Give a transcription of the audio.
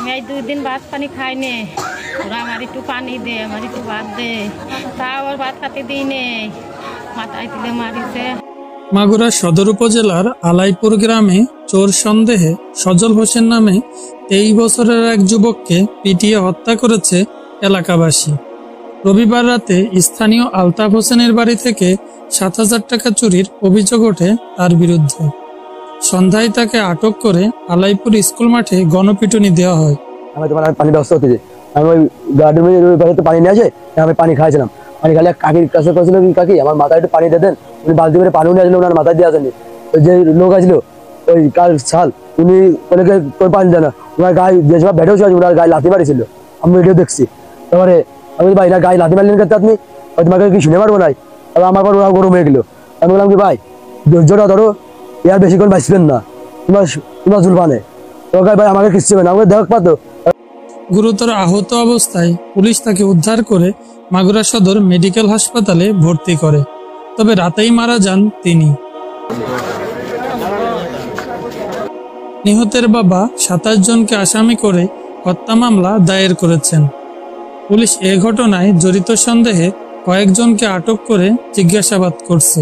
আমি এই 2 দিন ভাত পানি খাইনি, ওরা আমার একটু পানি দে, আমার একটু ভাত দে, তাও আর ভাত খাতে দিই নে, মাথায় তুলে মারিছে। মাগুরা সদর উপজেলার আলাইপুর গ্রামে চোর সন্দেহে সজল হোসেন নামে 23 বছরের এক যুবককে পিটিয়ে হত্যা করেছে এলাকাবাসী। রবিবার রাতে স্থানীয় আলতাফ হোসেনের বাড়ি থেকে 7,000 টাকা চুরির অভিযোগ ওঠে তার বিরুদ্ধে। সন্ধ্যায় তাকে আটক করে আলাইপুর স্কুল মাঠে গণপিটুনি দেওয়া হয়। আমি পানি ব্যবস্থা করতে যাই, আমি ওই গার্ডেন পানি নিয়ে আসে, আমি পানি খাইছিলাম। পানি খাইলে কাকির কাছে করেছিল কি, কাকি আমার মাথায় একটু পানি দিয়ে দেন। উনি বালতি করে পানিও নিয়ে আসলো, ওনার মাথায় দিয়ে আসেনি। যে লোক আসলো ওই কাল সাল, উনি অনেকে পানি দেয় না, ওনার গায়ে যেসব ভেটেও ছিল ওনার গায়ে লাথি মারিছিল, আমি ভিডিও দেখছি। তারপরে আমি ভাই না গায়ে লাথি মারলেন করতে আপনি, তোমাকে কি শুনে পারবো নাই। তারপর আমার পর ওরা গরম হয়ে গেলো। আমি বললাম কি ভাই ধৈর্যটা ধরো, ইয়ার বেশিক্ষণ বাঁচবেন না, তোমার জুলপানে তোমাকে ভাই আমাকে কিচ্ছু হবে না, আমাকে দেখ পাতো। গুরুতর আহত অবস্থায় পুলিশ তাকে উদ্ধার করে মাগুরা সদর মেডিকেল হাসপাতালে ভর্তি করে, তবে রাতেই মারা যান তিনি। নিহতের বাবা 27 জনকে আসামি করে হত্যা মামলা দায়ের করেছেন। পুলিশ এ ঘটনায় জড়িত সন্দেহে কয়েকজনকে আটক করে জিজ্ঞাসাবাদ করছে।